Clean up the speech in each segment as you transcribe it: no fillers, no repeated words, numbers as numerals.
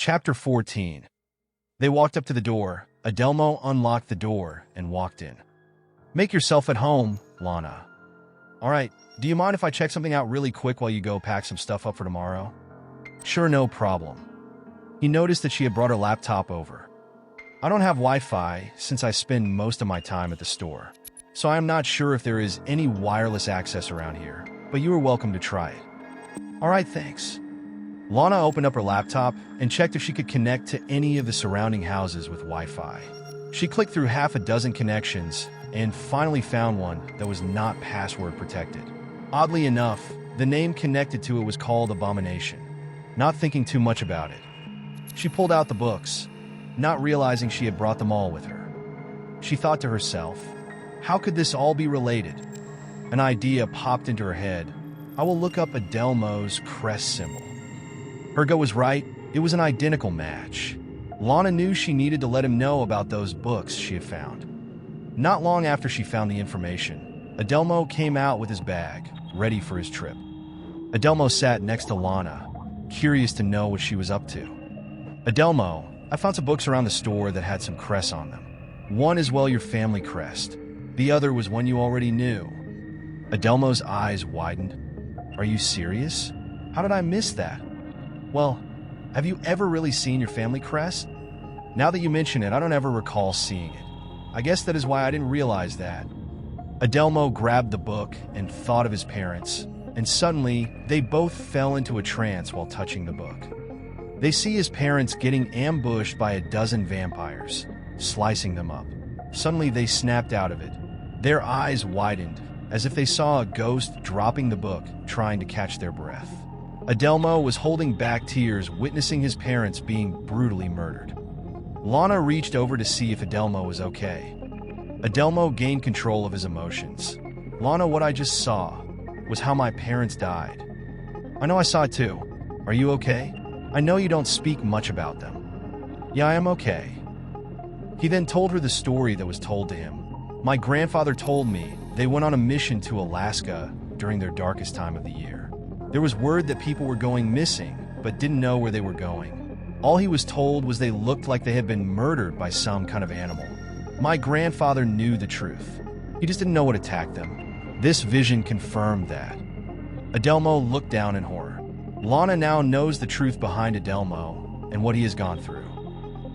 Chapter 14. They walked up to the door. Adelmo unlocked the door and walked in. "Make yourself at home, Lana." "All right, do you mind if I check something out really quick while you go pack some stuff up for tomorrow?" "Sure, no problem." He noticed that she had brought her laptop over. "I don't have Wi-Fi since I spend most of my time at the store, so I am not sure if there is any wireless access around here, but you are welcome to try it." "All right, thanks." Lana opened up her laptop and checked if she could connect to any of the surrounding houses with Wi-Fi. She clicked through half a dozen connections and finally found one that was not password protected. Oddly enough, the name connected to it was called Abomination. Not thinking too much about it, she pulled out the books, not realizing she had brought them all with her. She thought to herself, how could this all be related? An idea popped into her head. I will look up Adelmo's crest symbol. Her gut was right. It was an identical match. Lana knew she needed to let him know about those books she had found. Not long after she found the information, Adelmo came out with his bag, ready for his trip. Adelmo sat next to Lana, curious to know what she was up to. "Adelmo, I found some books around the store that had some crests on them. One is, well, your family crest. The other was one you already knew." Adelmo's eyes widened. "Are you serious? How did I miss that?" "Well, have you ever really seen your family crest?" "Now that you mention it, I don't ever recall seeing it. I guess that is why I didn't realize that." Adelmo grabbed the book and thought of his parents, and suddenly they both fell into a trance while touching the book. They see his parents getting ambushed by a dozen vampires, slicing them up. Suddenly they snapped out of it. Their eyes widened, as if they saw a ghost dropping the book, trying to catch their breath. Adelmo was holding back tears, witnessing his parents being brutally murdered. Lana reached over to see if Adelmo was okay. Adelmo gained control of his emotions. "Lana, what I just saw was how my parents died." "I know, I saw it too. Are you okay? I know you don't speak much about them." "Yeah, I am okay." He then told her the story that was told to him. "My grandfather told me they went on a mission to Alaska during their darkest time of the year. There was word that people were going missing, but didn't know where they were going. All he was told was they looked like they had been murdered by some kind of animal. My grandfather knew the truth. He just didn't know what attacked them. This vision confirmed that." Adelmo looked down in horror. Lana now knows the truth behind Adelmo and what he has gone through.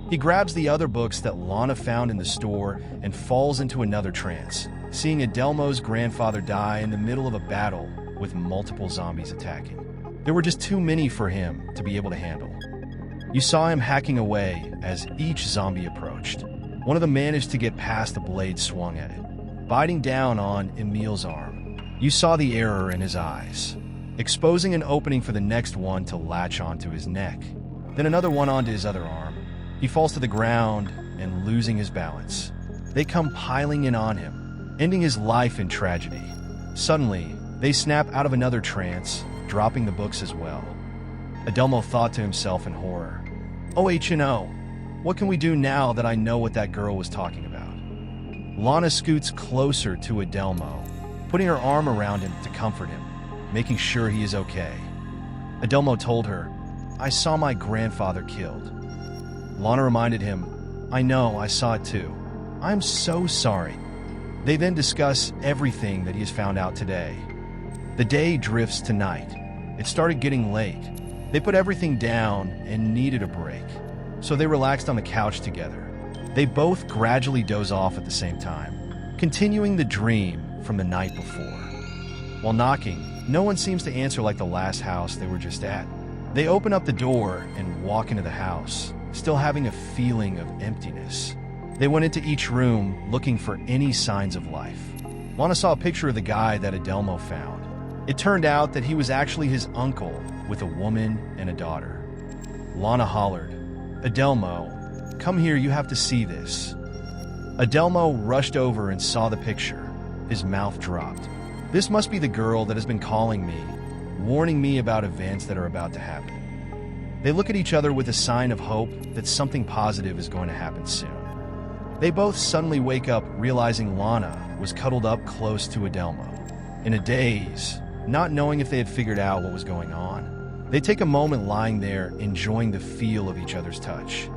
He grabs the other books that Lana found in the store and falls into another trance, seeing Adelmo's grandfather die in the middle of a battle with multiple zombies attacking. There were just too many for him to be able to handle. You saw him hacking away as each zombie approached. One of them managed to get past the blade swung at it, biting down on Emil's arm. You saw the error in his eyes, exposing an opening for the next one to latch onto his neck, then another one onto his other arm. He falls to the ground and losing his balance. They come piling in on him, ending his life in tragedy. Suddenly, they snap out of another trance, dropping the books as well. Adelmo thought to himself in horror, "Oh, what can we do now that I know what that girl was talking about?" Lana scoots closer to Adelmo, putting her arm around him to comfort him, making sure he is okay. Adelmo told her, "I saw my grandfather killed." Lana reminded him, "I know, I saw it too. I'm so sorry." They then discuss everything that he has found out today. The day drifts to night. It started getting late. They put everything down and needed a break, so they relaxed on the couch together. They both gradually doze off at the same time, continuing the dream from the night before. While knocking, no one seems to answer like the last house they were just at. They open up the door and walk into the house, still having a feeling of emptiness. They went into each room looking for any signs of life. Lana saw a picture of the guy that Adelmo found. It turned out that he was actually his uncle with a woman and a daughter. Lana hollered, "Adelmo, come here, you have to see this." Adelmo rushed over and saw the picture. His mouth dropped. "This must be the girl that has been calling me, warning me about events that are about to happen." They look at each other with a sign of hope that something positive is going to happen soon. They both suddenly wake up realizing Lana was cuddled up close to Adelmo. In a daze, not knowing if they had figured out what was going on. They take a moment lying there, enjoying the feel of each other's touch.